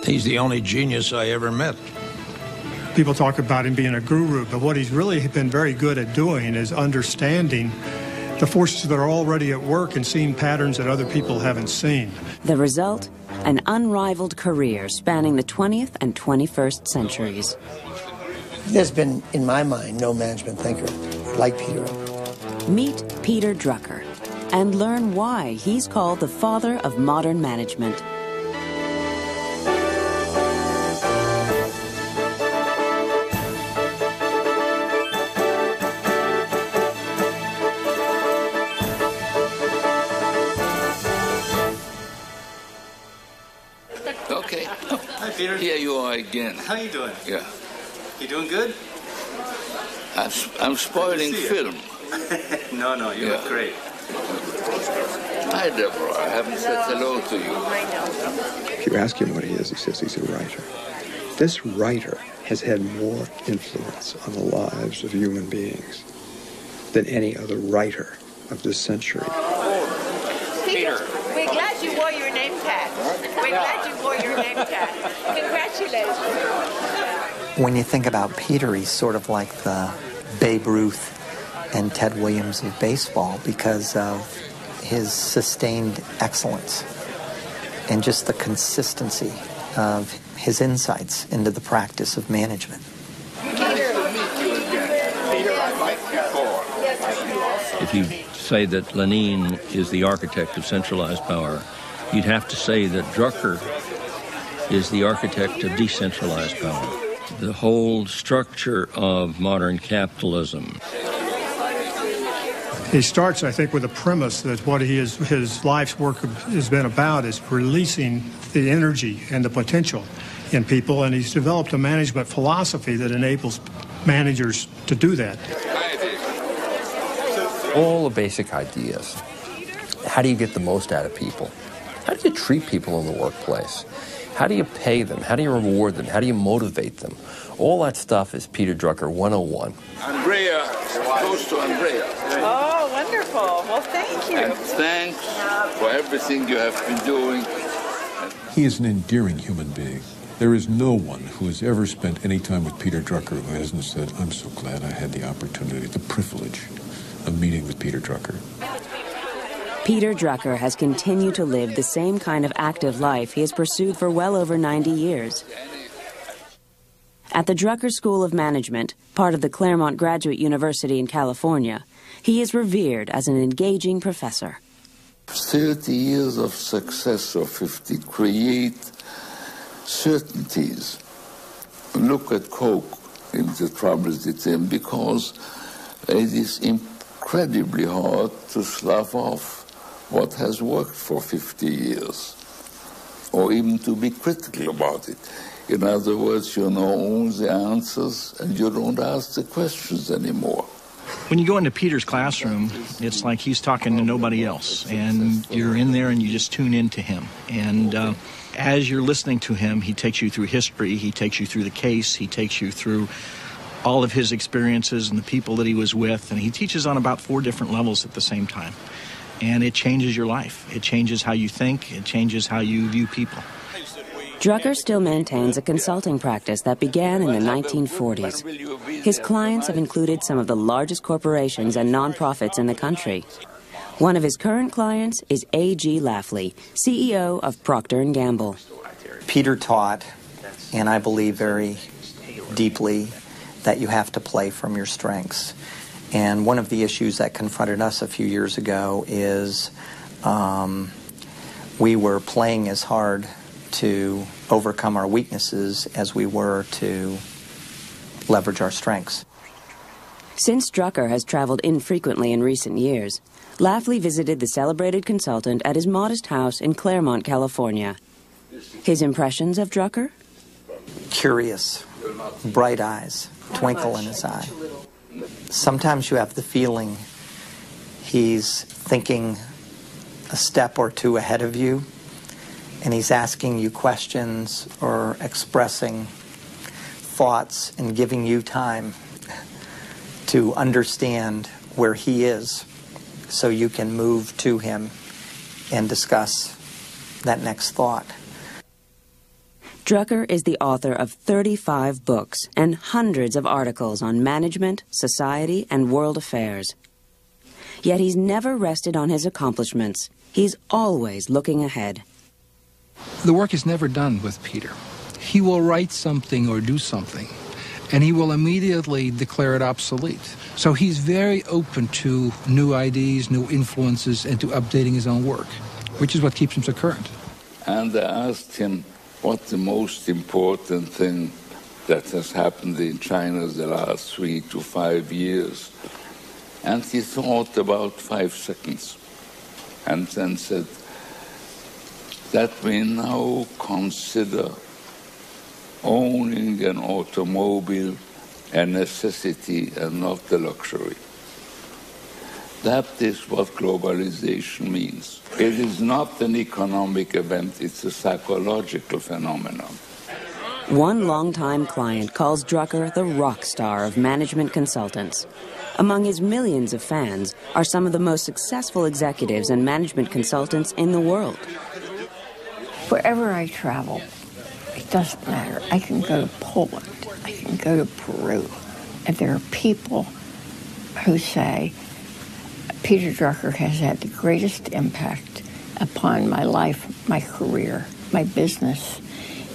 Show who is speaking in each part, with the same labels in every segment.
Speaker 1: He's the only genius I ever met.
Speaker 2: People talk about him being a guru, but what he's really been very good at doing is understanding the forces that are already at work and seeing patterns that other people haven't seen.
Speaker 3: The result? An unrivaled career spanning the 20th and 21st centuries.
Speaker 4: There's been, in my mind, no management thinker like Peter.
Speaker 3: Meet Peter Drucker and learn why he's called the father of modern management.
Speaker 5: Okay.
Speaker 6: Hi, Peter.
Speaker 5: Here you are again.
Speaker 6: How you doing?
Speaker 5: Yeah.
Speaker 6: You doing good?
Speaker 5: I'm spoiling film.
Speaker 6: No, you look great.
Speaker 5: Hi, Deborah. I haven't said hello to you.
Speaker 7: If you ask him what he is, he says he's a writer. This writer has had more influence on the lives of human beings than any other writer of this century.
Speaker 8: Peter, we're glad you wore your name tag. We're glad you wore your name tag. Congratulations.
Speaker 4: When you think about Peter, he's sort of like the Babe Ruth and Ted Williams of baseball because of his sustained excellence and just the consistency of his insights into the practice of management.
Speaker 9: If you say that Lenin is the architect of centralized power, you'd have to say that Drucker is the architect of decentralized power. The whole structure of modern capitalism.
Speaker 2: He starts, I think, with a premise that what his life's work has been about is releasing the energy and the potential in people, and he's developed a management philosophy that enables managers to do that.
Speaker 10: All the basic ideas. How do you get the most out of people? How do you treat people in the workplace? How do you pay them? How do you reward them? How do you motivate them? All that stuff is Peter Drucker 101.
Speaker 5: Andrea, close to Andrea.
Speaker 8: Oh, wonderful. Well, thank you.
Speaker 5: And thanks for everything you have been doing.
Speaker 11: He is an endearing human being. There is no one who has ever spent any time with Peter Drucker who hasn't said, I'm so glad I had the opportunity, the privilege of meeting with Peter Drucker.
Speaker 3: Peter Drucker has continued to live the same kind of active life he has pursued for well over 90 years. At the Drucker School of Management, part of the Claremont Graduate University in California, he is revered as an engaging professor.
Speaker 5: 30 years of success or 50 create certainties. Look at Coke in the troubles it's in, because it is incredibly hard to slough off what has worked for 50 years, or even to be critical about it. In other words, you know all the answers and you don't ask the questions anymore.
Speaker 12: When you go into Peter's classroom, it's like he's talking to nobody else, and you're in there and you just tune into him. And as you're listening to him, he takes you through history, he takes you through the case, he takes you through all of his experiences and the people that he was with, and he teaches on about 4 different levels at the same time. And it changes your life. It changes how you think. It changes how you view people.
Speaker 3: Drucker still maintains a consulting practice that began in the 1940s. His clients have included some of the largest corporations and nonprofits in the country. One of his current clients is A.G. Lafley, CEO of Procter & Gamble.
Speaker 4: Peter taught, and I believe very deeply, that you have to play from your strengths. And one of the issues that confronted us a few years ago is we were playing as hard to overcome our weaknesses as we were to leverage our strengths.
Speaker 3: Since Drucker has traveled infrequently in recent years, Lafley visited the celebrated consultant at his modest house in Claremont, California. His impressions of Drucker?
Speaker 4: Curious, bright eyes, twinkle in his eye. Sometimes you have the feeling he's thinking a step or two ahead of you, and he's asking you questions or expressing thoughts and giving you time to understand where he is so you can move to him and discuss that next thought.
Speaker 3: Drucker is the author of 35 books and hundreds of articles on management, society, and world affairs. Yet he's never rested on his accomplishments. He's always looking ahead.
Speaker 13: The work is never done with Peter. He will write something or do something, and he will immediately declare it obsolete. So he's very open to new ideas, new influences, and to updating his own work, which is what keeps him so current.
Speaker 5: And I asked him what the most important thing that has happened in China the last 3 to 5 years. And he thought about 5 seconds and then said that we now consider owning an automobile a necessity and not a luxury. That is what globalization means. It is not an economic event, it's a psychological phenomenon.
Speaker 3: One longtime client calls Drucker the rock star of management consultants. Among his millions of fans are some of the most successful executives and management consultants in the world.
Speaker 14: Wherever I travel, it doesn't matter. I can go to Poland, I can go to Peru, and there are people who say, Peter Drucker has had the greatest impact upon my life, my career, my business.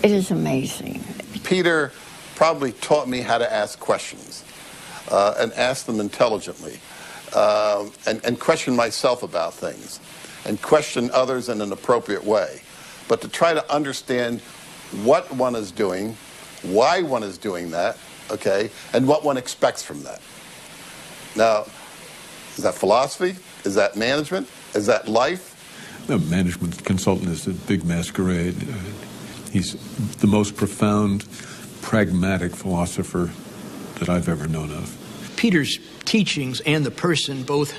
Speaker 14: It is amazing.
Speaker 15: Peter probably taught me how to ask questions and ask them intelligently and question myself about things and question others in an appropriate way. But to try to understand what one is doing, why one is doing that, okay, and what one expects from that. Now, is that philosophy? Is that management? Is that life?
Speaker 11: A management consultant is a big masquerade. He's the most profound, pragmatic philosopher that I've ever known of.
Speaker 1: Peter's teachings and the person both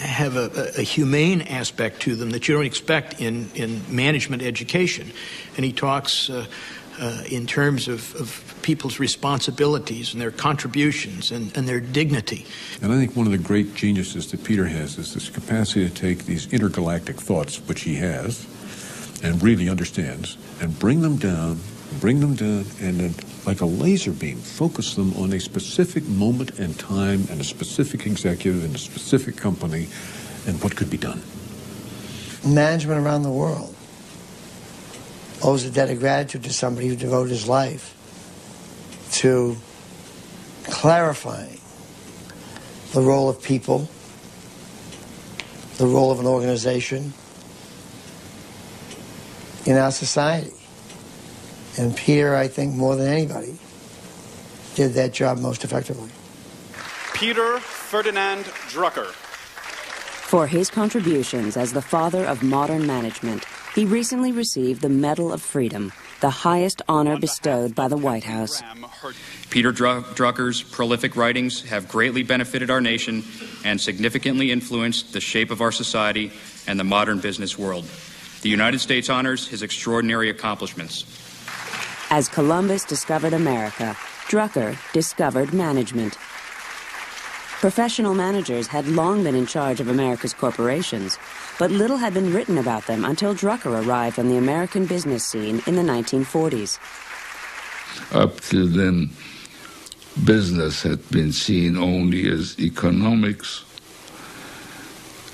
Speaker 1: have a humane aspect to them that you don't expect in management education. And he talks in terms of people's responsibilities and their contributions and their dignity.
Speaker 11: And I think one of the great geniuses that Peter has is this capacity to take these intergalactic thoughts, which he has, and really understands, and bring them down, and then, like a laser beam, focus them on a specific moment and time and a specific executive in a specific company and what could be done.
Speaker 16: Management around the world owes a debt of gratitude to somebody who devoted his life to clarifying the role of people, the role of an organization in our society. And Peter, I think, more than anybody, did that job most effectively.
Speaker 17: Peter Ferdinand Drucker.
Speaker 3: For his contributions as the father of modern management, he recently received the Medal of Freedom, the highest honor bestowed by the White House.
Speaker 18: Peter Drucker's prolific writings have greatly benefited our nation and significantly influenced the shape of our society and the modern business world. The United States honors his extraordinary accomplishments.
Speaker 3: As Columbus discovered America, Drucker discovered management. Professional managers had long been in charge of America's corporations, but little had been written about them until Drucker arrived on the American business scene in the 1940s.
Speaker 5: Up till then, business had been seen only as economics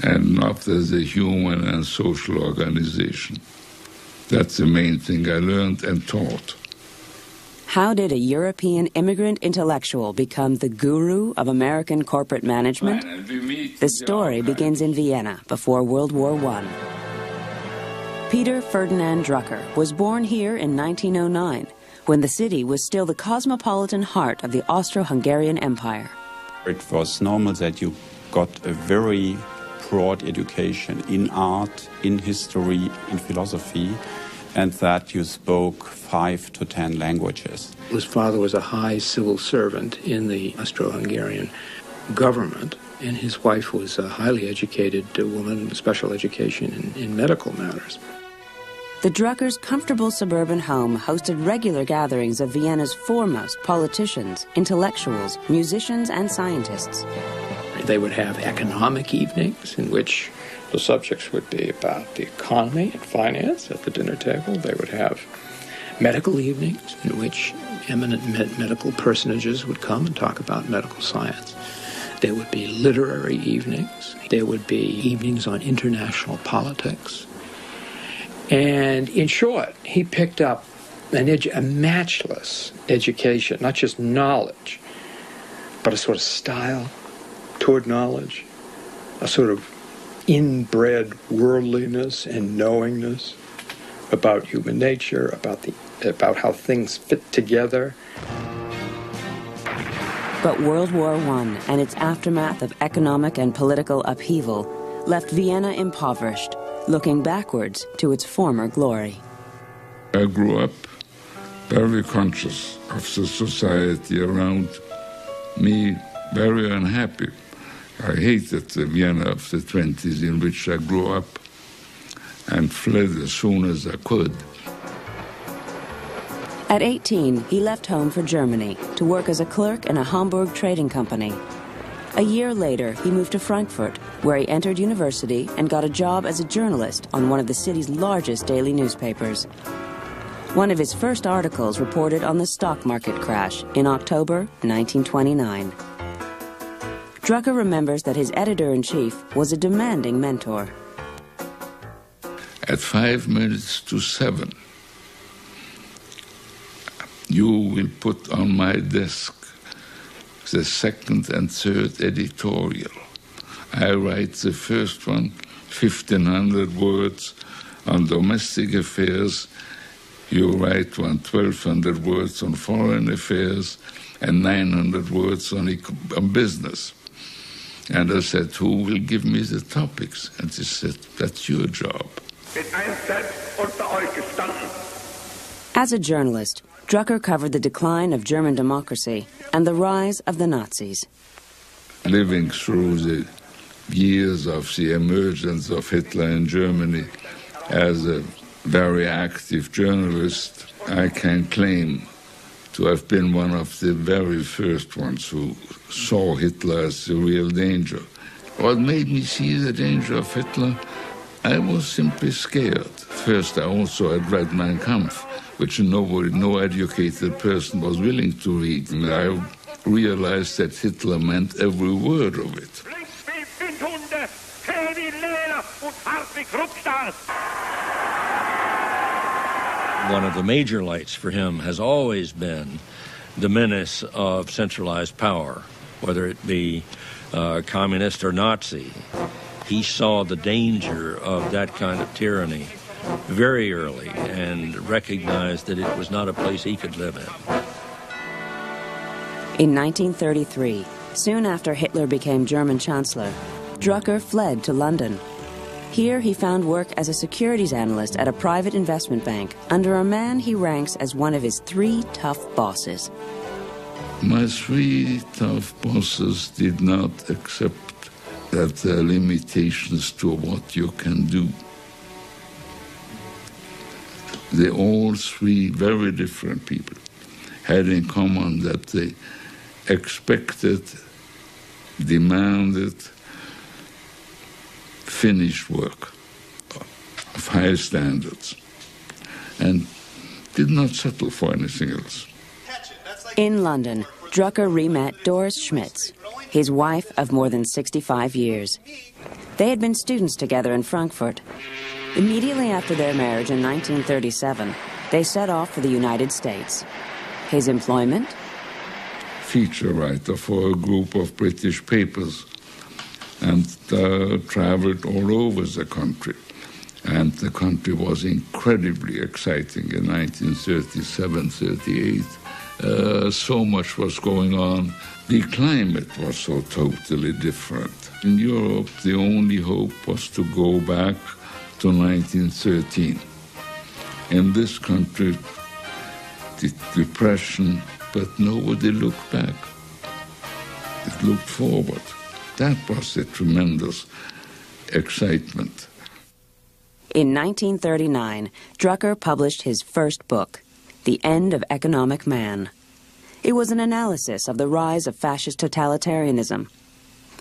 Speaker 5: and not as a human and social organization. That's the main thing I learned and taught.
Speaker 3: How did a European immigrant intellectual become the guru of American corporate management? The story begins in Vienna before World War I. Peter Ferdinand Drucker was born here in 1909, when the city was still the cosmopolitan heart of the Austro-Hungarian Empire.
Speaker 19: It was normal that you got a very broad education in art, in history, in philosophy, and that you spoke 5 to 10 languages.
Speaker 20: His father was a high civil servant in the Austro-Hungarian government, and his wife was a highly educated woman with special education in medical matters.
Speaker 3: The Druckers' comfortable suburban home hosted regular gatherings of Vienna's foremost politicians, intellectuals, musicians, and scientists.
Speaker 20: They would have economic evenings in which the subjects would be about the economy and finance at the dinner table. They would have medical evenings in which eminent medical personages would come and talk about medical science. There would be literary evenings. There would be evenings on international politics. And in short, he picked up a matchless education, not just knowledge, but a sort of style toward knowledge, a sort of inbred worldliness and knowingness about human nature, about how things fit together.
Speaker 3: But World War I and its aftermath of economic and political upheaval left Vienna impoverished, looking backwards to its former glory.
Speaker 5: I grew up very conscious of the society around me, very unhappy. I hated the Vienna of the 20s in which I grew up and fled as soon as I could.
Speaker 3: At 18, he left home for Germany to work as a clerk in a Hamburg trading company. A year later, he moved to Frankfurt, where he entered university and got a job as a journalist on one of the city's largest daily newspapers. One of his first articles reported on the stock market crash in October 1929. Drucker remembers that his editor-in-chief was a demanding mentor.
Speaker 5: At 5 minutes to 7, you will put on my desk the second and third editorial. I write the first one, 1,500 words on domestic affairs. You write 1,200 words on foreign affairs and 900 words on business. And I said, who will give me the topics? And they said, that's your job.
Speaker 3: As a journalist, Drucker covered the decline of German democracy and the rise of the Nazis.
Speaker 5: Living through the years of the emergence of Hitler in Germany as a very active journalist, I can claim to have been one of the very first ones who saw Hitler as the real danger. What made me see the danger of Hitler? I was simply scared. First, I also had read Mein Kampf, which no educated person was willing to read. And I realized that Hitler meant every word of it.
Speaker 9: One of the major lights for him has always been the menace of centralized power, whether it be communist or Nazi. He saw the danger of that kind of tyranny very early and recognized that it was not a place he could live in.
Speaker 3: In 1933, soon after Hitler became German Chancellor, Drucker fled to London. Here he found work as a securities analyst at a private investment bank under a man he ranks as one of his 3 tough bosses.
Speaker 5: My 3 tough bosses did not accept that there are limitations to what you can do. They all 3 very different people had in common that they expected, demanded, finished work of high standards and did not settle for anything else.
Speaker 3: In London, Drucker re-met Doris Schmitz, his wife of more than 65 years. They had been students together in Frankfurt. Immediately after their marriage in 1937, they set off for the United States. His employment?
Speaker 5: Feature writer for a group of British papers, and traveled all over the country. And the country was incredibly exciting in 1937-38. So much was going on. The climate was so totally different. In Europe, the only hope was to go back to 1913. In this country, the depression, but nobody looked back. It looked forward. That was the tremendous excitement.
Speaker 3: In 1939, Drucker published his first book, The End of Economic Man. It was an analysis of the rise of fascist totalitarianism.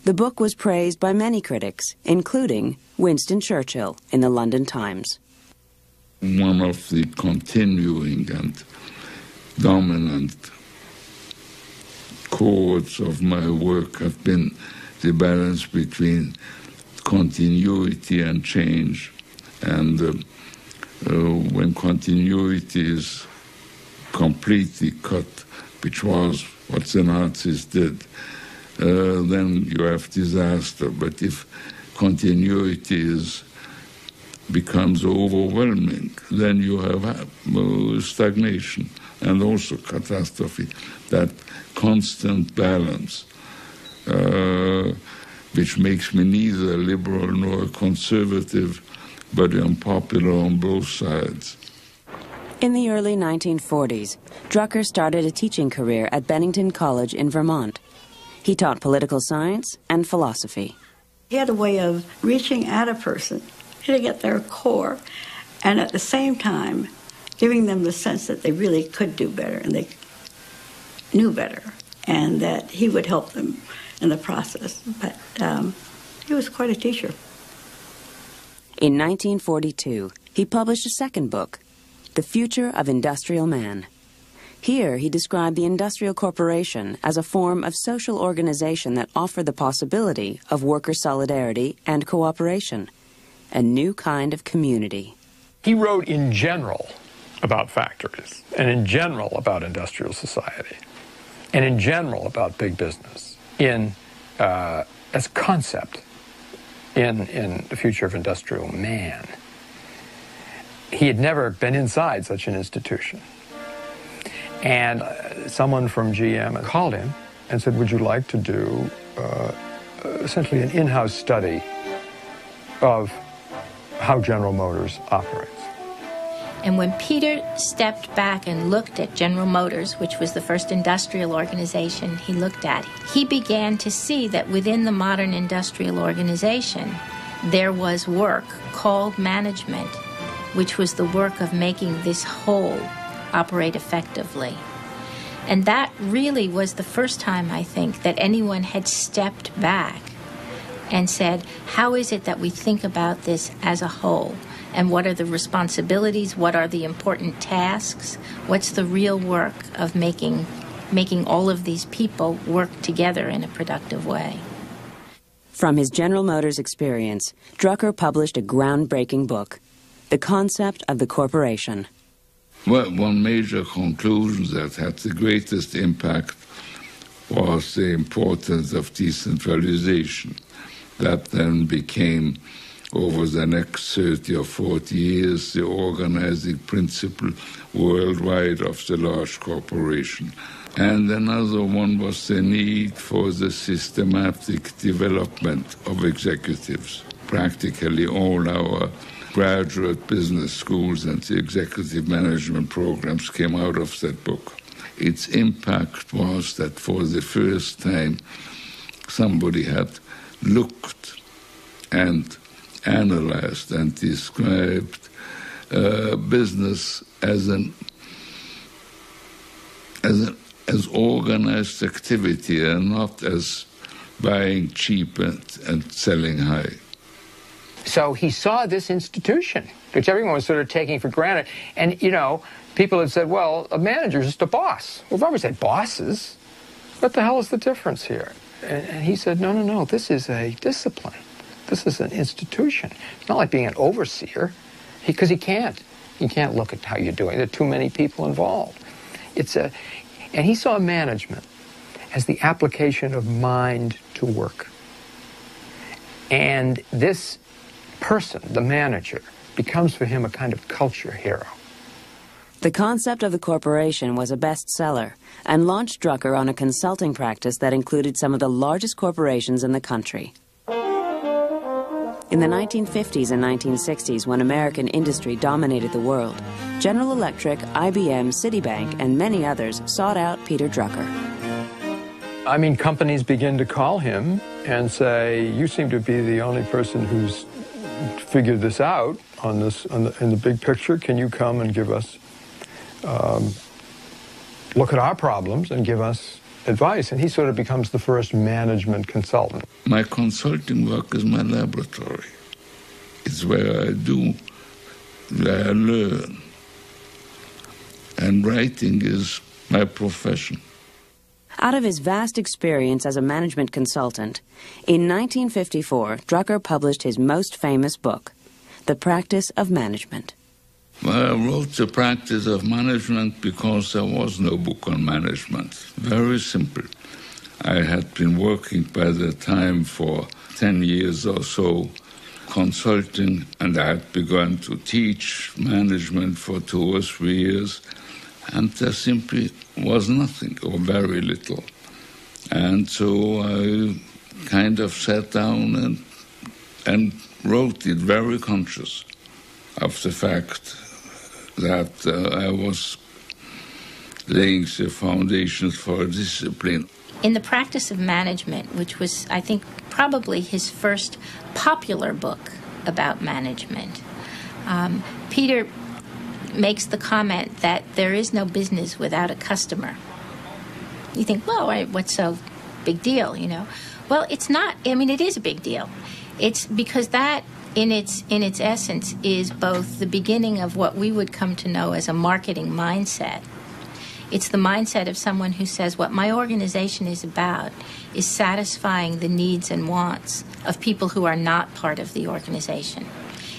Speaker 3: The book was praised by many critics, including Winston Churchill in the London Times.
Speaker 5: One of the continuing and dominant chords of my work have been the balance between continuity and change. And when continuity is completely cut, which was what the Nazis did, then you have disaster. But if continuity becomes overwhelming, then you have stagnation and also catastrophe. That constant balance, which makes me neither liberal nor conservative, but unpopular on both sides.
Speaker 3: In the early 1940s, Drucker started a teaching career at Bennington College in Vermont. He taught political science and philosophy.
Speaker 21: He had a way of reaching at a person, hitting at their core, and at the same time giving them the sense that they really could do better and they knew better, and that he would help them in the process. But he was quite a teacher.
Speaker 3: In 1942, he published a second book, The Future of Industrial Man. Here, he described the Industrial Corporation as a form of social organization that offered the possibility of worker solidarity and cooperation, a new kind of community.
Speaker 22: He wrote in general about factories, and in general about industrial society, and in general about big business, as concept in The Future of Industrial Man. He had never been inside such an institution. And someone from GM called him and said, would you like to do essentially an in-house study of how General Motors operates?
Speaker 23: And when Peter stepped back and looked at General Motors, which was the first industrial organization he looked at, he began to see that within the modern industrial organization, there was work called management, which was the work of making this whole operate effectively. And that really was the first time, I think, that anyone had stepped back and said, how is it that we think about this as a whole? And what are the responsibilities? What are the important tasks? What's the real work of making all of these people work together in a productive way?
Speaker 3: From his General Motors experience, Drucker published a groundbreaking book, The Concept of the Corporation.
Speaker 5: Well, one major conclusion that had the greatest impact was the importance of decentralization. That then became, over the next 30 or 40 years, the organizing principle worldwide of the large corporation. And another one was the need for the systematic development of executives. Practically all our graduate business schools and the executive management programs came out of that book. Its impact was that for the first time, somebody had looked and analyzed and described business as organized activity and not as buying cheap and selling high.
Speaker 22: So he saw this institution, which everyone was sort of taking for granted. And, you know, people had said, well, a manager's just a boss. Well, I've always said bosses. What the hell is the difference here? And he said, no, this is a discipline. This is an institution. It's not like being an overseer, because he can't. He can't look at how you're doing. There are too many people involved. And he saw management as the application of mind to work. And this person, the manager, becomes for him a kind of culture hero.
Speaker 3: The Concept of the Corporation was a bestseller and launched Drucker on a consulting practice that included some of the largest corporations in the country. In the 1950s and 1960s, when American industry dominated the world, General Electric, IBM, Citibank, and many others sought out Peter Drucker.
Speaker 22: I mean, companies begin to call him and say, you seem to be the only person who's figured this out in the big picture. Can you come and give us, look at our problems and give us advice? And he sort of becomes the first management consultant.
Speaker 5: My consulting work is my laboratory. It's where I do where I learn. And writing is my profession.
Speaker 3: Out of his vast experience as a management consultant, in 1954, Drucker published his most famous book, The Practice of Management.
Speaker 5: Well, I wrote The Practice of Management because there was no book on management. Very simple. I had been working by the time for 10 years or so, consulting, and I had begun to teach management for 2 or 3 years, and there simply was nothing, or very little. And so I kind of sat down and wrote it, very conscious of the fact that I was laying the foundations for a discipline.
Speaker 23: In The Practice of Management, which was, I think, probably his first popular book about management, Peter makes the comment that there is no business without a customer. You think, well, what's so big deal, you know? Well, it's not. I mean, it is a big deal. It's because that, in its essence, is both the beginning of what we would come to know as a marketing mindset. It's the mindset of someone who says, what my organization is about is satisfying the needs and wants of people who are not part of the organization.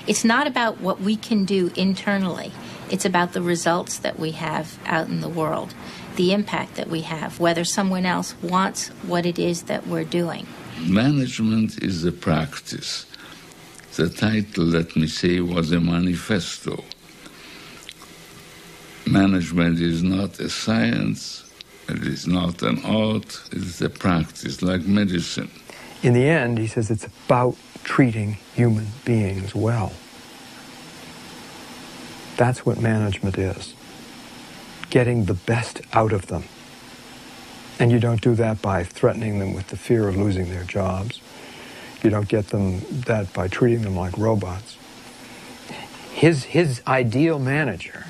Speaker 23: It's not about what we can do internally. It's about the results that we have out in the world, the impact that we have, whether someone else wants what it is that we're doing.
Speaker 5: Management is a practice. The title, let me say, was a manifesto. Management is not a science, it is not an art, it is a practice, like medicine.
Speaker 22: In the end, he says it's about treating human beings well. That's what management is. Getting the best out of them. And you don't do that by threatening them with the fear of losing their jobs. You don't get them that by treating them like robots. His ideal manager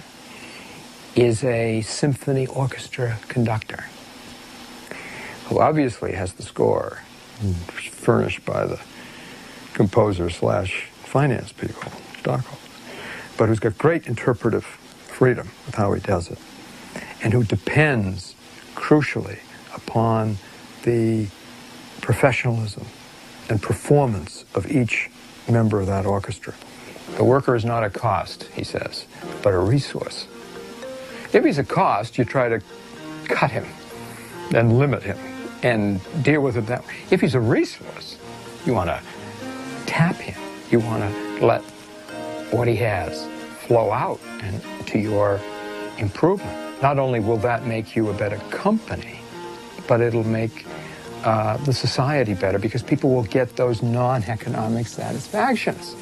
Speaker 22: is a symphony orchestra conductor who obviously has the score furnished by the composer/finance people, Stockholm, but who's got great interpretive freedom with how he does it, and who depends, crucially, upon the professionalism and performance of each member of that orchestra. The worker is not a cost, he says, but a resource. If he's a cost, you try to cut him and limit him and deal with it that way. If he's a resource, you want to tap him. You want to let what he has flow out and to your improvement. Not only will that make you a better company, but it'll make the society better because people will get those non-economic satisfactions.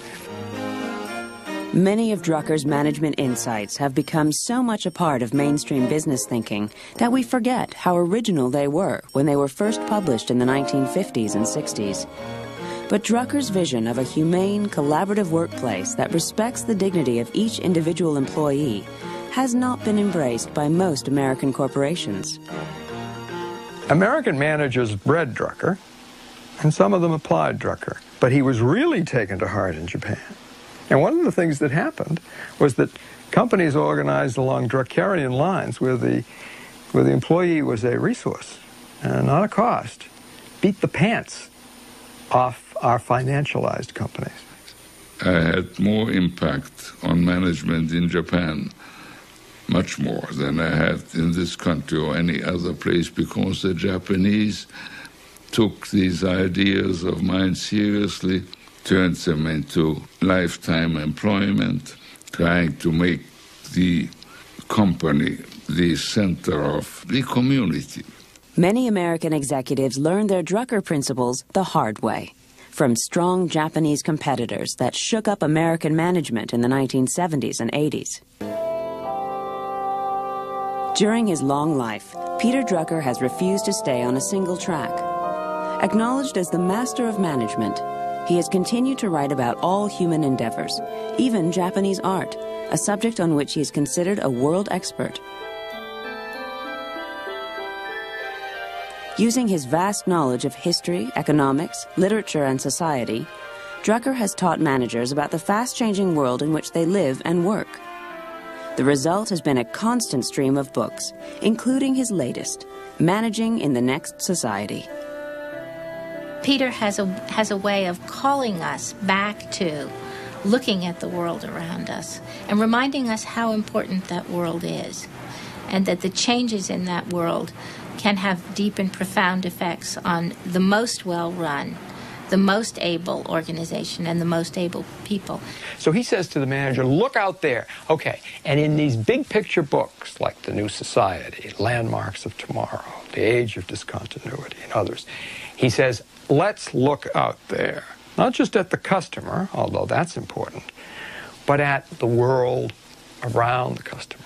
Speaker 3: Many of Drucker's management insights have become so much a part of mainstream business thinking that we forget how original they were when they were first published in the 1950s and 60s. But Drucker's vision of a humane, collaborative workplace that respects the dignity of each individual employee has not been embraced by most American corporations.
Speaker 22: American managers bred Drucker, and some of them applied Drucker, but he was really taken to heart in Japan. And one of the things that happened was that companies organized along Druckerian lines where the employee was a resource, not a cost, beat the pants off our financialized companies.
Speaker 5: I had more impact on management in Japan, much more than I had in this country or any other place, because the Japanese took these ideas of mine seriously, turned them into lifetime employment, trying to make the company the center of the community.
Speaker 3: Many American executives learned their Drucker principles the hard way, from strong Japanese competitors that shook up American management in the 1970s and 80s. During his long life, Peter Drucker has refused to stay on a single track. Acknowledged as the master of management, he has continued to write about all human endeavors, even Japanese art, a subject on which he is considered a world expert. Using his vast knowledge of history, economics, literature, and society, Drucker has taught managers about the fast-changing world in which they live and work. The result has been a constant stream of books, including his latest, Managing in the Next Society.
Speaker 23: Peter has a way of calling us back to looking at the world around us and reminding us how important that world is, and that the changes in that world can have deep and profound effects on the most well-run, the most able organization, and the most able people.
Speaker 22: So he says to the manager, look out there. Okay, and in these big picture books like The New Society, Landmarks of Tomorrow, The Age of Discontinuity, and others, he says, let's look out there. Not just at the customer, although that's important, but at the world around the customer,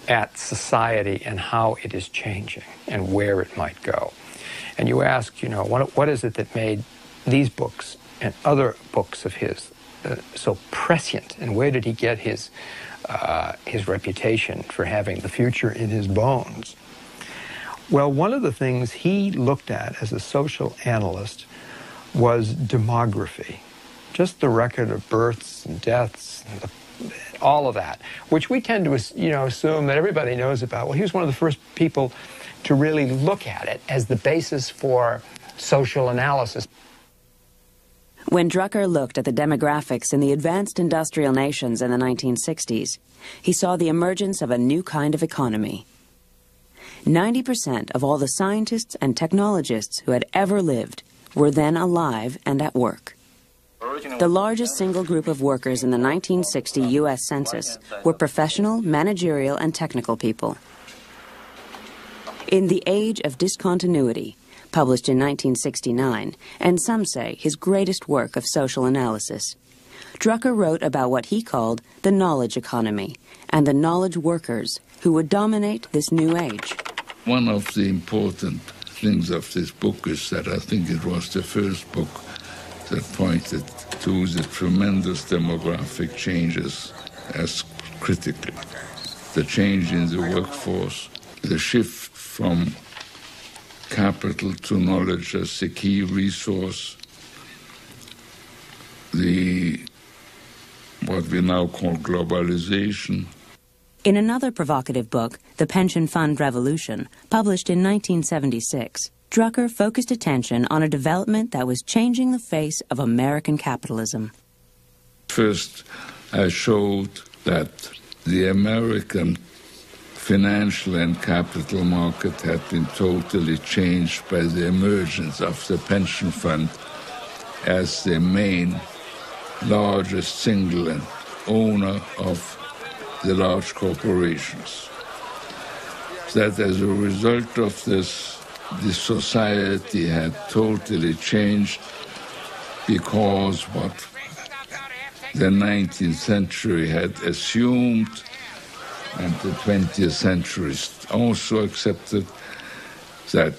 Speaker 22: at society and how it is changing and where it might go. And you ask, you know, what is it that made these books and other books of his so prescient, and where did he get his reputation for having the future in his bones? Well, one of the things he looked at as a social analyst was demography, just the record of births and deaths, and all of that, which we tend to, assume that everybody knows about. Well, he was one of the first people to really look at it as the basis for social analysis.
Speaker 3: When Drucker looked at the demographics in the advanced industrial nations in the 1960s, he saw the emergence of a new kind of economy. 90% of all the scientists and technologists who had ever lived were then alive and at work. The largest single group of workers in the 1960 U.S. Census were professional, managerial, and technical people. In The Age of Discontinuity, published in 1969, and some say his greatest work of social analysis, Drucker wrote about what he called the knowledge economy and the knowledge workers who would dominate this new age.
Speaker 5: One of the important things of this book is that I think it was the first book that pointed to the tremendous demographic changes as critical. The change in the workforce, the shift from capital to knowledge as the key resource, what we now call globalization.
Speaker 3: In another provocative book, The Pension Fund Revolution, published in 1976, Drucker focused attention on a development that was changing the face of American capitalism.
Speaker 5: First, I showed that the American financial and capital market had been totally changed by the emergence of the pension fund as the main, largest single owner of the large corporations. That as a result of this, the society had totally changed, because what the 19th century had assumed and the 20th century also accepted, that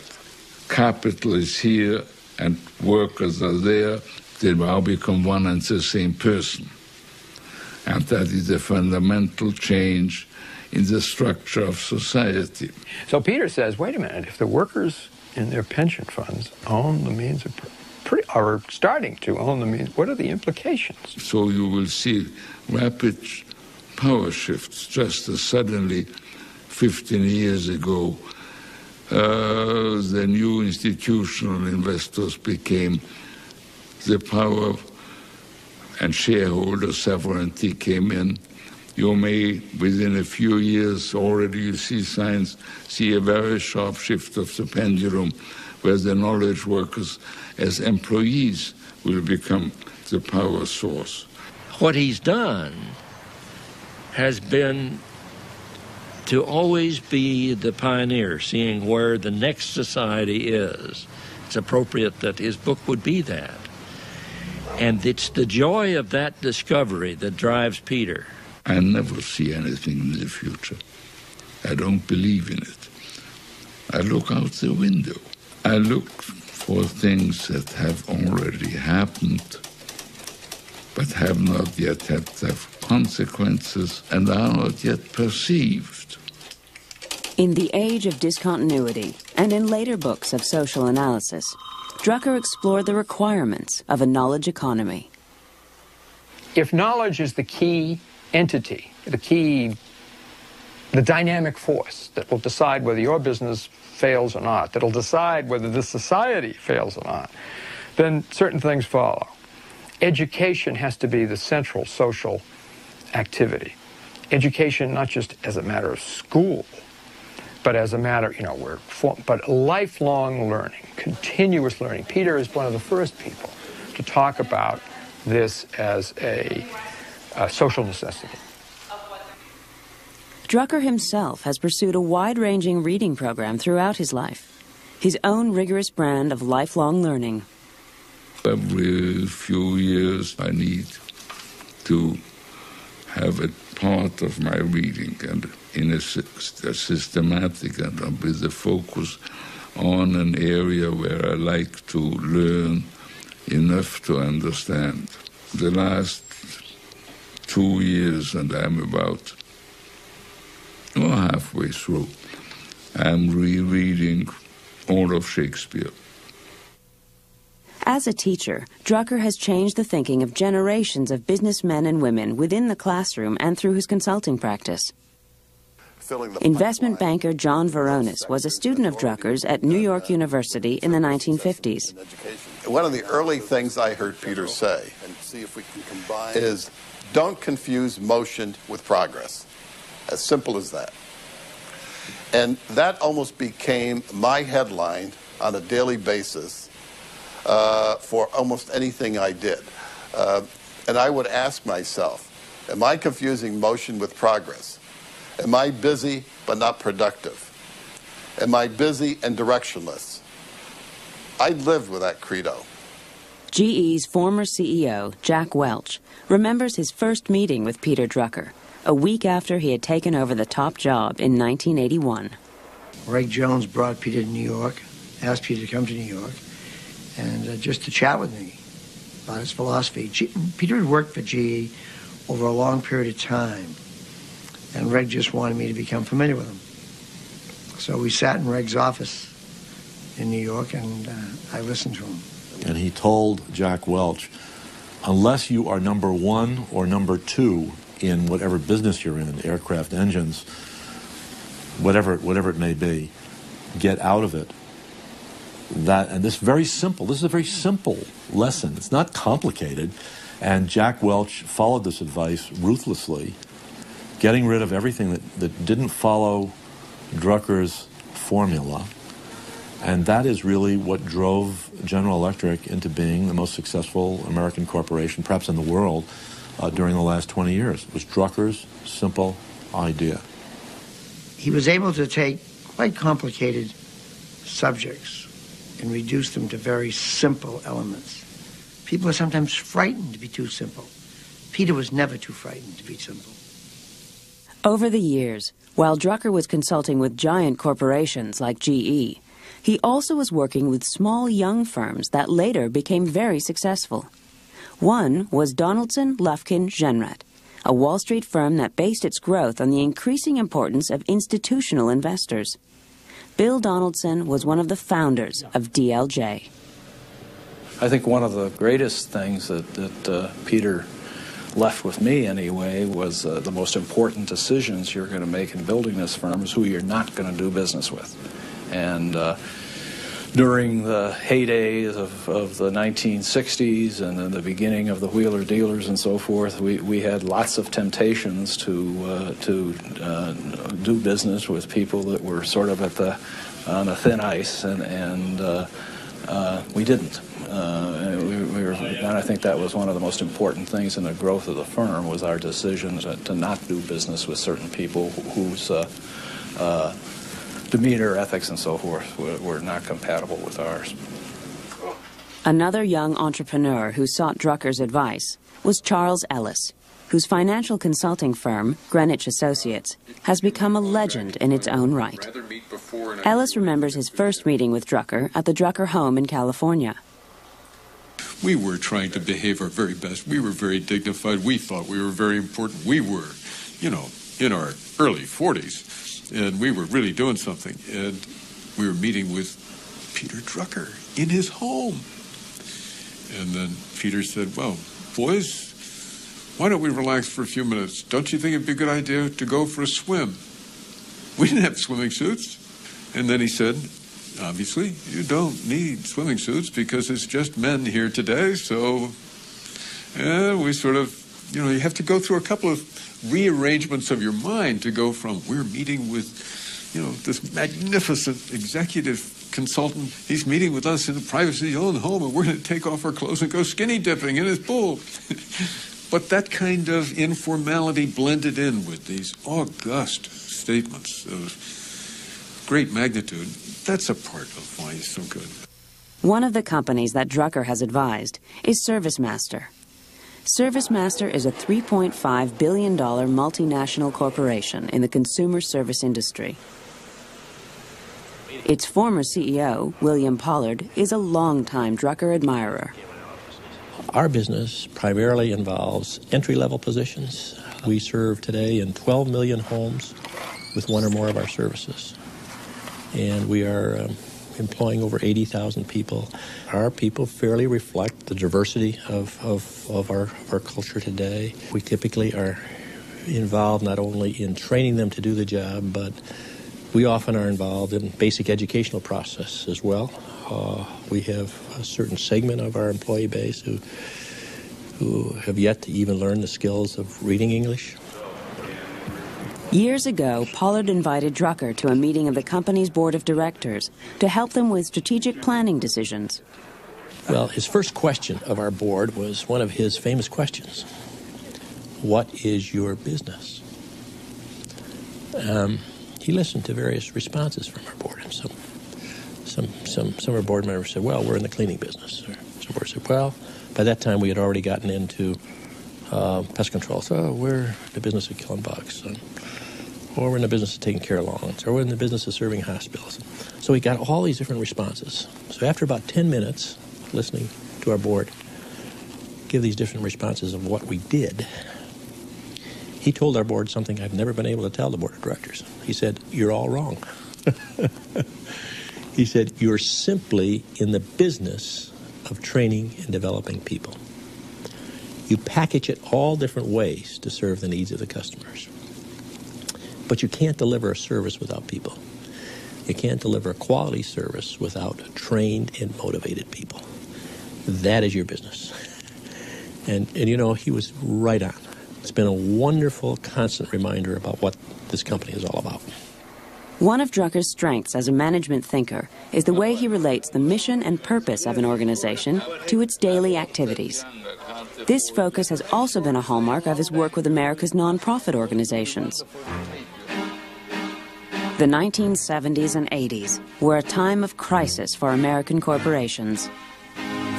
Speaker 5: capital is here and workers are there, they now become one and the same person. And that is a fundamental change in the structure of society.
Speaker 22: So Peter says, wait a minute, if the workers in their pension funds own the means of are starting to own the means, what are the implications?
Speaker 5: So you will see rapid power shifts, just as suddenly 15 years ago the new institutional investors became the power, and shareholder sovereignty came in. You may, within a few years, already you see a very sharp shift of the pendulum, where the knowledge workers as employees will become the power source.
Speaker 9: What he's done has been to always be the pioneer, seeing where the next society is. It's appropriate that his book would be that. And it's the joy of that discovery that drives Peter.
Speaker 5: I never see anything in the future. I don't believe in it. I look out the window. I look for things that have already happened, but have not yet had their consequences and are not yet perceived.
Speaker 3: In The Age of Discontinuity, and in later books of social analysis, Drucker explored the requirements of a knowledge economy.
Speaker 22: If knowledge is the key entity, the dynamic force that will decide whether your business fails or not, that will decide whether this society fails or not, then certain things follow. Education has to be the central social activity. Education not just as a matter of school, but as a matter, but lifelong learning, continuous learning. Peter is one of the first people to talk about this as a social necessity.
Speaker 3: Drucker himself has pursued a wide-ranging reading program throughout his life, his own rigorous brand of lifelong learning.
Speaker 5: Every few years I need to have a part of my reading and in a systematic and with a focus on an area where I like to learn enough to understand. The last 2 years, and I'm about halfway through, I'm rereading all of Shakespeare.
Speaker 3: As a teacher, Drucker has changed the thinking of generations of businessmen and women within the classroom and through his consulting practice. Investment banker John Veronis was a student of Drucker's at New York University in the 1950s.
Speaker 15: One of the early things I heard Peter say is, don't confuse motion with progress. As simple as that. And that almost became my headline on a daily basis for almost anything I did. And I would ask myself, am I confusing motion with progress? Am I busy but not productive? Am I busy and directionless? I lived with that credo.
Speaker 3: GE's former CEO, Jack Welch, remembers his first meeting with Peter Drucker, a week after he had taken over the top job in 1981.
Speaker 16: Reg Jones brought Peter to New York, asked Peter to come to New York, and just to chat with me about his philosophy. Peter had worked for GE over a long period of time, and Reg just wanted me to become familiar with him. So we sat in Reg's office in New York, and I listened to him.
Speaker 11: And he told Jack Welch, unless you are number one or number two in whatever business you're in, aircraft engines, whatever it may be, get out of it. And this is a very simple lesson. It's not complicated. And Jack Welch followed this advice ruthlessly, getting rid of everything that didn't follow Drucker's formula. And that is really what drove General Electric into being the most successful American corporation, perhaps in the world, during the last 20 years. It was Drucker's simple idea.
Speaker 16: He was able to take quite complicated subjects and reduce them to very simple elements. People are sometimes frightened to be too simple. Peter was never too frightened to be simple.
Speaker 3: Over the years, while Drucker was consulting with giant corporations like GE, he also was working with small young firms that later became very successful. One was Donaldson, Lufkin, Jenrette, a Wall Street firm that based its growth on the increasing importance of institutional investors. Bill Donaldson was one of the founders of DLJ.
Speaker 2: I think one of the greatest things that Peter left with me anyway was the most important decisions you're going to make in building this firm is who you're not going to do business with. And during the heydays of the 1960s and then the beginning of the wheeler dealers and so forth, we had lots of temptations to do business with people that were sort of on the thin ice, and we didn't. And I think that was one of the most important things in the growth of the firm was our decision to not do business with certain people whose demeanor, ethics, and so forth were not compatible with ours.
Speaker 3: Another young entrepreneur who sought Drucker's advice was Charles Ellis, whose financial consulting firm, Greenwich Associates, has become a legend in its own right. Ellis remembers his first meeting with Drucker at the Drucker home in California.
Speaker 11: We were trying to behave our very best. We were very dignified. We thought we were very important. We were, in our early 40s, and we were really doing something. And we were meeting with Peter Drucker. in his home. And then Peter said, well, boys, why don't we relax for a few minutes? Don't you think it'd be a good idea to go for a swim? We didn't have swimming suits. And then he said, obviously, you don't need swimming suits because it's just men here today. So we sort of, you have to go through a couple of rearrangements of your mind to go from we're meeting with, this magnificent executive consultant. He's meeting with us in the privacy of his own home, and we're going to take off our clothes and go skinny dipping in his pool. But that kind of informality blended in with these august statements of great magnitude. That's a part of why he's so good.
Speaker 3: One of the companies that Drucker has advised is ServiceMaster. ServiceMaster is a $3.5 billion multinational corporation in the consumer service industry. Its former CEO, William Pollard, is a longtime Drucker admirer.
Speaker 6: Our business primarily involves entry-level positions. We serve today in 12 million homes with one or more of our services. And we are employing over 80,000 people. Our people fairly reflect the diversity of our culture today. We typically are involved not only in training them to do the job, but we often are involved in basic educational process as well. We have a certain segment of our employee base who have yet to even learn the skills of reading English.
Speaker 3: Years ago, Pollard invited Drucker to a meeting of the company's board of directors to help them with strategic planning decisions.
Speaker 6: Well, his first question of our board was one of his famous questions. What is your business? He listened to various responses from our board. And some of our board members said, well, we're in the cleaning business. Or some board said, well, by that time we had already gotten into pest control. So we're in the business of killing bugs. Or we're in the business of taking care of lawns. Or we're in the business of serving hospitals. So we got all these different responses. So after about 10 minutes listening to our board give these different responses of what we did, he told our board something I've never been able to tell the board of directors. He said, you're all wrong. He said, you're simply in the business of training and developing people. You package it all different ways to serve the needs of the customers. But you can't deliver a service without people. You can't deliver a quality service without trained and motivated people. That is your business. And he was right on. It's been a wonderful, constant reminder about what this company is all about.
Speaker 3: One of Drucker's strengths as a management thinker is the way he relates the mission and purpose of an organization to its daily activities. This focus has also been a hallmark of his work with America's nonprofit organizations. The 1970s and 80s were a time of crisis for American corporations.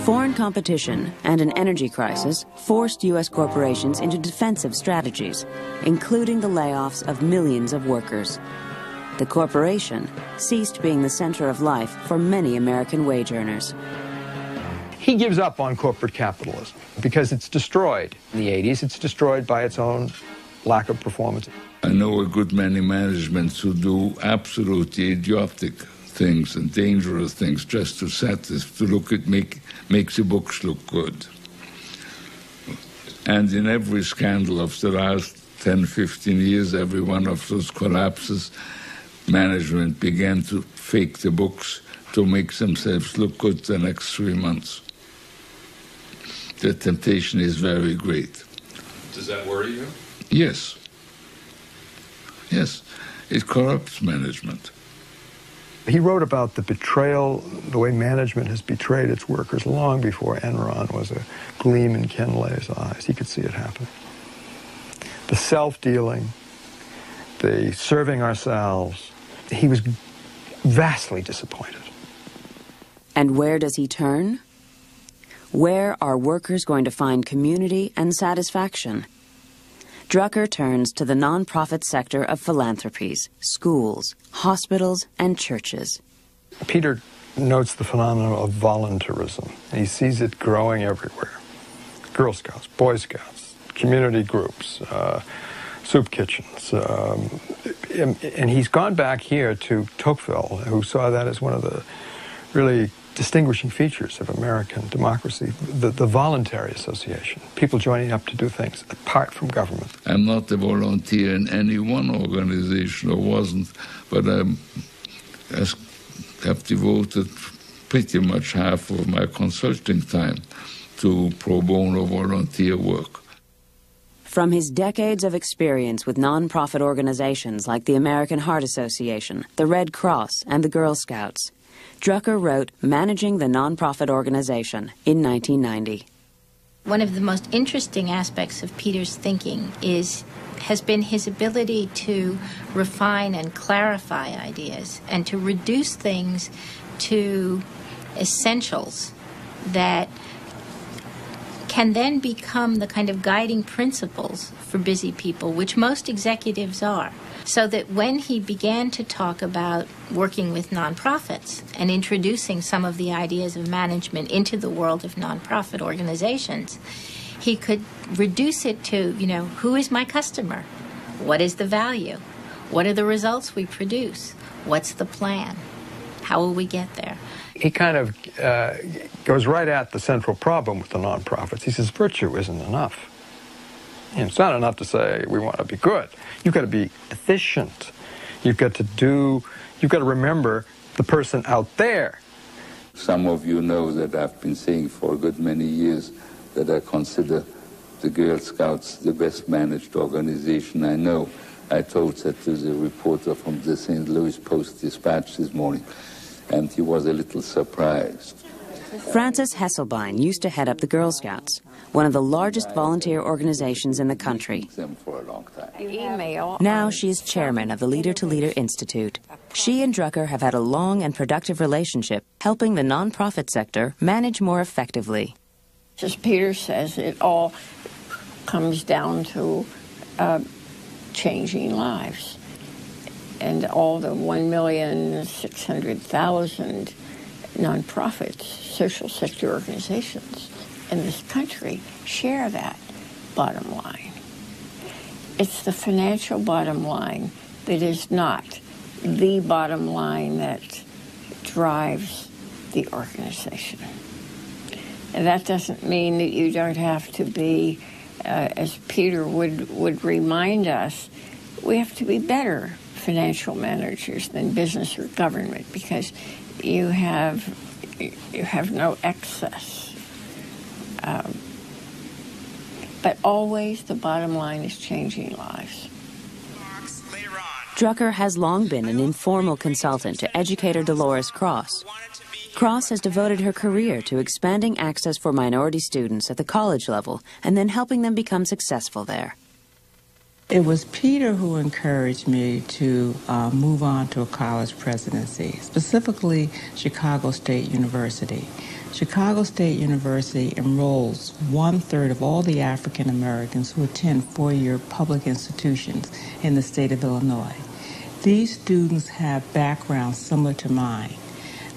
Speaker 3: Foreign competition and an energy crisis forced U.S. corporations into defensive strategies, including the layoffs of millions of workers. The corporation ceased being the center of life for many American wage earners.
Speaker 22: He gives up on corporate capitalism because it's destroyed. In the 80s, it's destroyed by its own lack of performance.
Speaker 5: I know a good many managements who do absolutely idiotic things and dangerous things just to make the books look good. And in every scandal of the last 10, 15 years, every one of those collapses, management began to fake the books to make themselves look good the next 3 months. The temptation is very great.
Speaker 11: Does that worry you?
Speaker 5: Yes. Yes. It corrupts management.
Speaker 22: He wrote about the betrayal, the way management has betrayed its workers long before Enron was a gleam in Ken Lay's eyes. He could see it happen. The self-dealing, the serving ourselves. He was vastly disappointed.
Speaker 3: And where does he turn? Where are workers going to find community and satisfaction? Drucker turns to the nonprofit sector of philanthropies, schools, hospitals, and churches.
Speaker 22: Peter notes the phenomenon of voluntarism. He sees it growing everywhere. Girl Scouts, Boy Scouts, community groups, soup kitchens. And he's gone back here to Tocqueville, who saw that as one of the really distinguishing features of American democracy, the voluntary association, people joining up to do things apart from government.
Speaker 5: I'm not a volunteer in any one organization, or wasn't, but I have devoted pretty much half of my consulting time to pro bono volunteer work.
Speaker 3: From his decades of experience with nonprofit organizations like the American Heart Association, the Red Cross, and the Girl Scouts, Drucker wrote Managing the Nonprofit Organization in 1990.
Speaker 23: One of the most interesting aspects of Peter's thinking has been his ability to refine and clarify ideas and to reduce things to essentials that can then become the kind of guiding principles for busy people, which most executives are. So that when he began to talk about working with nonprofits and introducing some of the ideas of management into the world of nonprofit organizations, he could reduce it to, who is my customer? What is the value? What are the results we produce? What's the plan? How will we get there?
Speaker 22: He kind of goes right at the central problem with the nonprofits. He says virtue isn't enough. And it's not enough to say we want to be good. You've got to be efficient. You've got to remember the person out there.
Speaker 5: Some of you know that I've been saying for a good many years that I consider the Girl Scouts the best managed organization I know. I told that to the reporter from the St. Louis Post-Dispatch this morning, and he was a little surprised.
Speaker 3: Frances Hesselbein used to head up the Girl Scouts, one of the largest volunteer organizations in the country. Now she is chairman of the Leader to Leader Institute. She and Drucker have had a long and productive relationship, helping the nonprofit sector manage more effectively.
Speaker 14: As Peter says, it all comes down to changing lives. And all the 1,600,000 nonprofits, social sector organizations in this country share that bottom line. It's the financial bottom line that is not the bottom line that drives the organization. And that doesn't mean that you don't have to be, as Peter would remind us, we have to be better financial managers than business or government, because you have no excess. But always the bottom line is changing lives.
Speaker 3: Drucker has long been an informal consultant to educator Dolores Cross. Cross has devoted her career to expanding access for minority students at the college level and then helping them become successful there.
Speaker 7: It was Peter who encouraged me to move on to a college presidency, specifically Chicago State University. Chicago State University enrolls 1/3 of all the African Americans who attend four-year public institutions in the state of Illinois. These students have backgrounds similar to mine.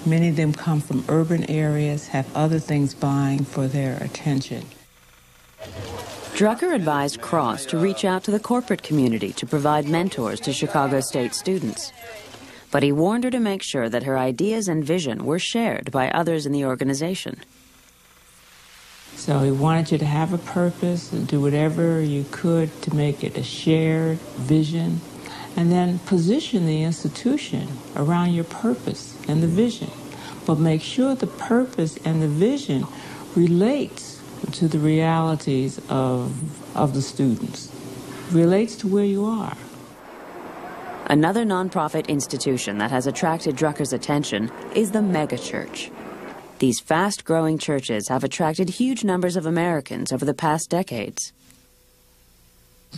Speaker 7: Many of them come from urban areas, have other things vying for their attention.
Speaker 3: Drucker advised Cross to reach out to the corporate community to provide mentors to Chicago State students. But he warned her to make sure that her ideas and vision were shared by others in the organization.
Speaker 7: So he wanted you to have a purpose and do whatever you could to make it a shared vision, and then position the institution around your purpose and the vision. But make sure the purpose and the vision relates to the realities of the students, relates to where you are.
Speaker 3: Another nonprofit institution that has attracted Drucker's attention is the megachurch. These fast-growing churches have attracted huge numbers of Americans over the past decades.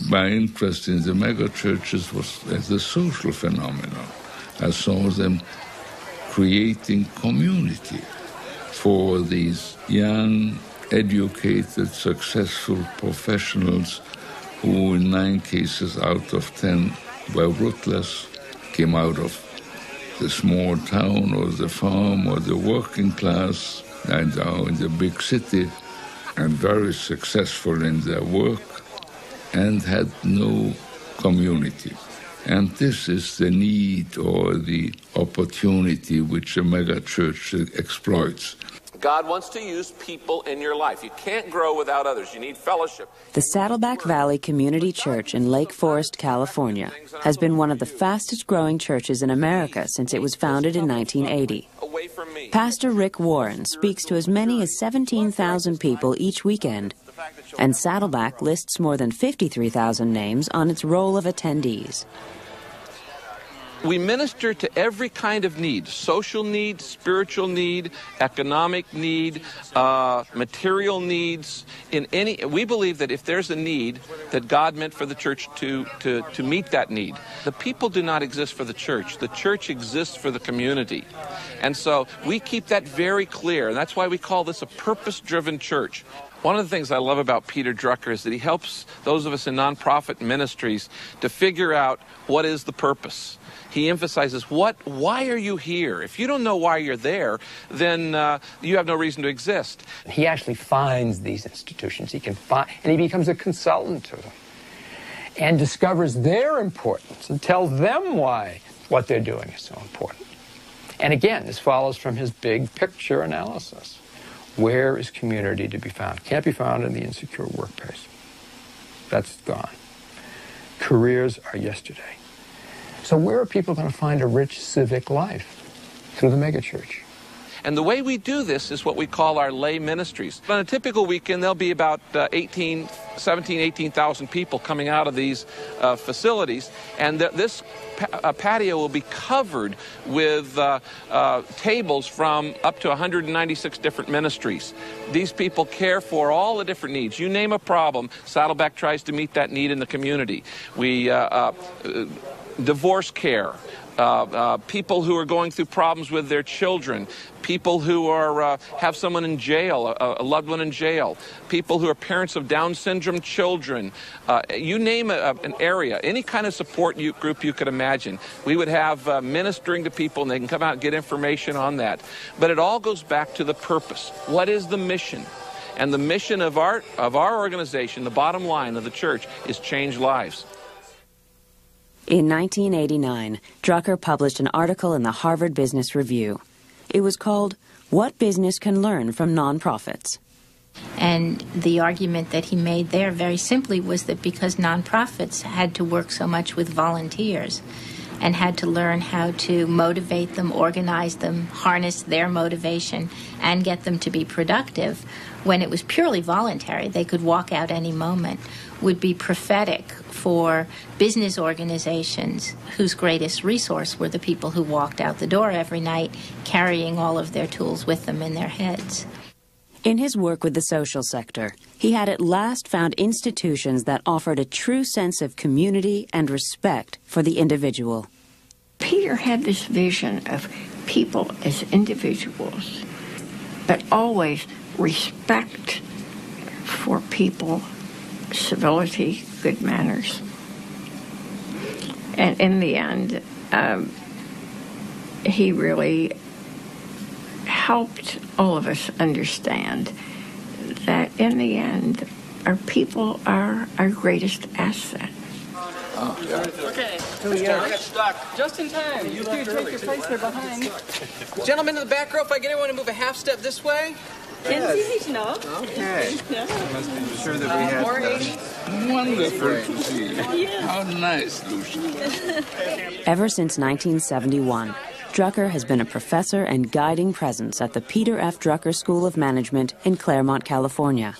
Speaker 5: My interest in the megachurches was as a social phenomenon. I saw them creating community for these young, educated, successful professionals who in 9 cases out of 10 were rootless, came out of the small town or the farm or the working class and are in the big city and very successful in their work and had no community. And this is the need or the opportunity which a megachurch exploits.
Speaker 8: God wants to use people in your life. You can't grow without others. You need fellowship.
Speaker 3: The Saddleback Valley Community Church in Lake Forest, California, has been one of the fastest growing churches in America since it was founded in 1980. Pastor Rick Warren speaks to as many as 17,000 people each weekend, and Saddleback lists more than 53,000 names on its roll of attendees.
Speaker 8: We minister to every kind of need: social need, spiritual need, economic need, material needs. We believe that if there's a need, that God meant for the church to meet that need. The people do not exist for the church. The church exists for the community. And so we keep that very clear, and that's why we call this a purpose-driven church. One of the things I love about Peter Drucker is that he helps those of us in nonprofit ministries to figure out what is the purpose. He emphasizes, why are you here? If you don't know why you're there, then you have no reason to exist.
Speaker 22: He actually finds these institutions. He can find, and he becomes a consultant to them and discovers their importance and tells them why what they're doing is so important. And again, this follows from his big picture analysis. Where is community to be found? Can't be found in the insecure workplace. That's gone. Careers are yesterday. So where are people going to find a rich civic life? Through the megachurch.
Speaker 8: And the way we do this is what we call our lay ministries. On a typical weekend, there'll be about 18,000 people coming out of these facilities, and this patio will be covered with tables from up to 196 different ministries. These people care for all the different needs. You name a problem, Saddleback tries to meet that need in the community. We divorce care, people who are going through problems with their children, people who are have someone in jail, a loved one in jail, people who are parents of Down syndrome children. You name an area, any kind of support group you could imagine. We would have ministering to people, and they can come out and get information on that. But it all goes back to the purpose. What is the mission? And the mission of our organization, the bottom line of the church, is change lives.
Speaker 3: In 1989, Drucker published an article in the Harvard Business Review. It was called, "What Business Can Learn from Nonprofits."
Speaker 23: And the argument that he made there very simply was that because nonprofits had to work so much with volunteers and had to learn how to motivate them, organize them, harness their motivation, and get them to be productive, when it was purely voluntary, they could walk out any moment, would be prophetic for business organizations whose greatest resource were the people who walked out the door every night carrying all of their tools with them in their heads.
Speaker 3: In his work with the social sector, he had at last found institutions that offered a true sense of community and respect for the individual.
Speaker 14: Peter had this vision of people as individuals, but always respect for people, civility, good manners. And in the end, he really helped all of us understand that in the end, our people are our greatest asset.
Speaker 10: Okay, here we go. Just in time. You two take your place there behind. Gentlemen in the back row, if I get everyone to move a half step this way.
Speaker 12: Yes.
Speaker 10: Okay.
Speaker 12: I'm sure that we had...
Speaker 5: Wonderful to see. How nice, Lucia.
Speaker 3: Ever since 1971, Drucker has been a professor and guiding presence at the Peter F. Drucker School of Management in Claremont, California.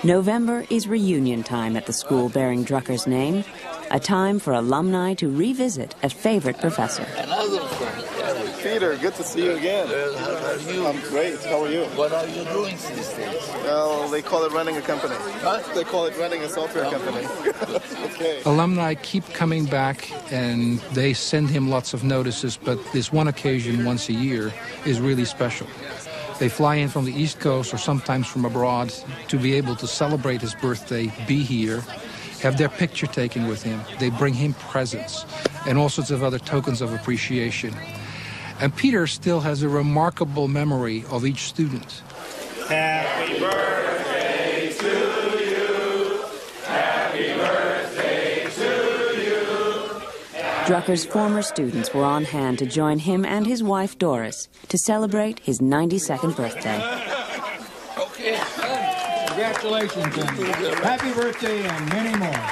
Speaker 3: November is reunion time at the school bearing Drucker's name, a time for alumni to revisit a favorite professor.
Speaker 12: Another friend.
Speaker 24: Peter, good to see you again.
Speaker 12: How are you?
Speaker 24: I'm great. How are you?
Speaker 12: What are you doing these days?
Speaker 24: Well, they call it running a company.
Speaker 12: Huh?
Speaker 24: They call it running a software company. Okay.
Speaker 13: Alumni keep coming back, and they send him lots of notices, but this one occasion once a year is really special. They fly in from the East Coast or sometimes from abroad to be able to celebrate his birthday, be here, have their picture taken with him. They bring him presents and all sorts of other tokens of appreciation. And Peter still has a remarkable memory of each student.
Speaker 25: Happy birthday to you. Happy birthday to you.
Speaker 3: Drucker's former students were on hand to join him and his wife Doris to celebrate his 92nd birthday.
Speaker 1: Okay. Congratulations and happy birthday and many more.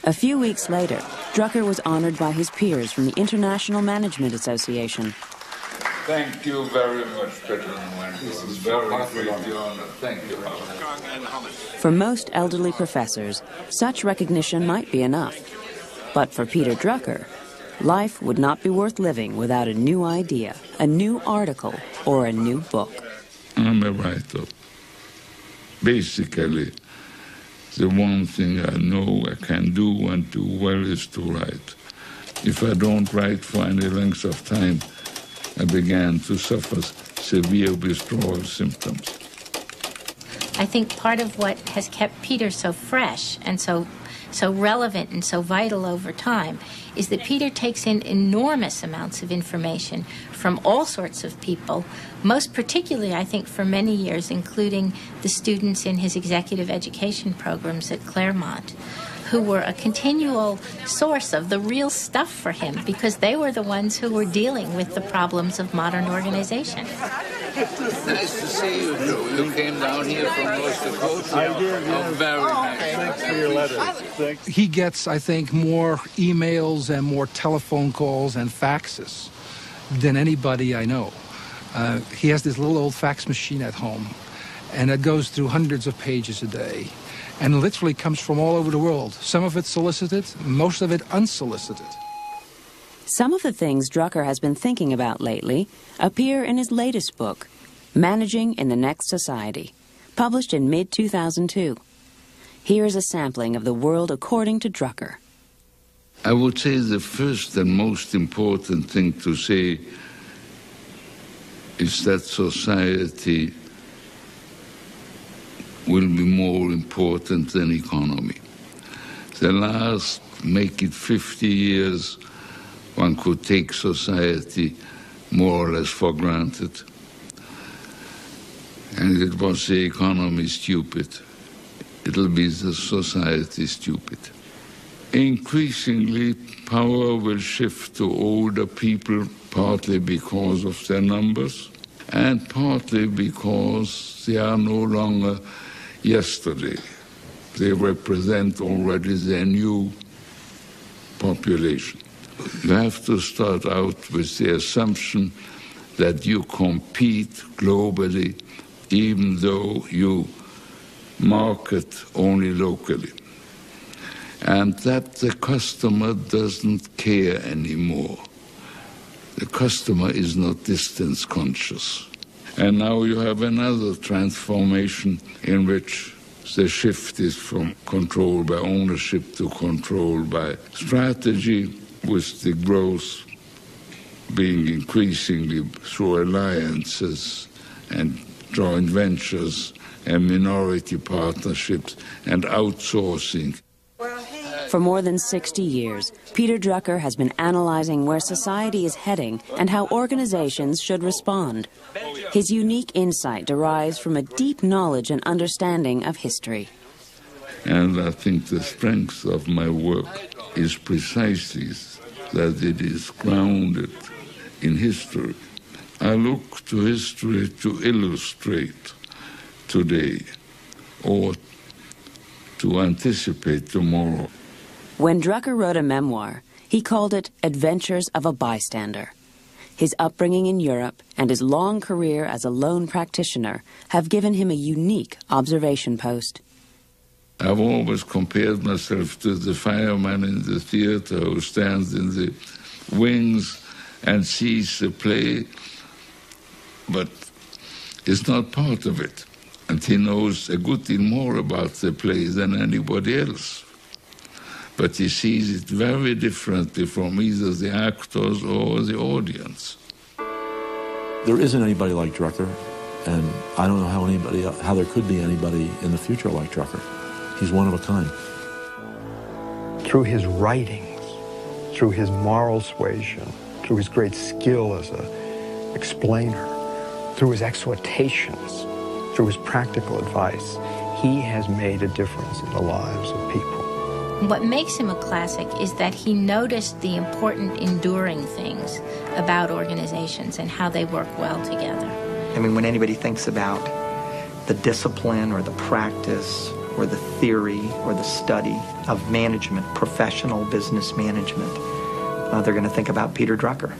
Speaker 3: A few weeks later, Drucker was honored by his peers from the International Management Association.
Speaker 4: Thank you very much, Peter. This is very great honor. Thank you.
Speaker 3: For most elderly professors, such recognition might be enough. But for Peter Drucker, life would not be worth living without a new idea, a new article, or a new book.
Speaker 4: I'm a writer. Basically, the one thing I know I can do and do well is to write. If I don't write for any length of time, I began to suffer severe withdrawal symptoms.
Speaker 23: I think part of what has kept Peter so fresh and so relevant and so vital over time is that Peter takes in enormous amounts of information from all sorts of people, most particularly, I think, for many years, including the students in his executive education programs at Claremont, who were a continual source of the real stuff for him because they were the ones who were dealing with the problems of modern organization.
Speaker 4: Nice to see you, Joe. You came down here from North Dakota. I did, yes. Oh, very nice.
Speaker 1: Thanks for your letters.
Speaker 13: He gets, I think, more emails and more telephone calls and faxes than anybody I know. He has this little old fax machine at home, and it goes through hundreds of pages a day, and literally comes from all over the world. Some of it solicited, most of it unsolicited.
Speaker 3: Some of the things Drucker has been thinking about lately appear in his latest book, Managing in the Next Society, published in mid-2002. Here is a sampling of the world according to Drucker.
Speaker 4: I would say the first and most important thing to say is that society will be more important than economy. The last, make it 50 years, one could take society more or less for granted. And it was the economy stupid. It'll be the society stupid. Increasingly, power will shift to older people, partly because of their numbers, and partly because they are no longer yesterday. They represent already their new population. You have to start out with the assumption that you compete globally, even though you market only locally. And that the customer doesn't care anymore. The customer is not distance conscious. And now you have another transformation in which the shift is from control by ownership to control by strategy, with the growth being increasingly through alliances and joint ventures and minority partnerships and outsourcing.
Speaker 3: For more than 60 years, Peter Drucker has been analyzing where society is heading and how organizations should respond. His unique insight derives from a deep knowledge and understanding of history.
Speaker 4: And I think the strength of my work is precisely that it is grounded in history. I look to history to illustrate today or to anticipate tomorrow.
Speaker 3: When Drucker wrote a memoir, he called it Adventures of a Bystander. His upbringing in Europe and his long career as a lone practitioner have given him a unique observation post.
Speaker 4: I've always compared myself to the fireman in the theater who stands in the wings and sees the play, but is not part of it. And he knows a good deal more about the play than anybody else. But he sees it very differently from either the actors or the audience.
Speaker 17: There isn't anybody like Drucker, and I don't know how there could be anybody in the future like Drucker. He's one of a kind.
Speaker 18: Through his writings, through his moral suasion, through his great skill as an explainer, through his exhortations, through his practical advice, he has made a difference in the lives of people.
Speaker 23: What makes him a classic is that he noticed the important enduring things about organizations and how they work well together.
Speaker 9: I mean, when anybody thinks about the discipline or the practice or the theory or the study of management, professional business management, they're going to think about Peter Drucker.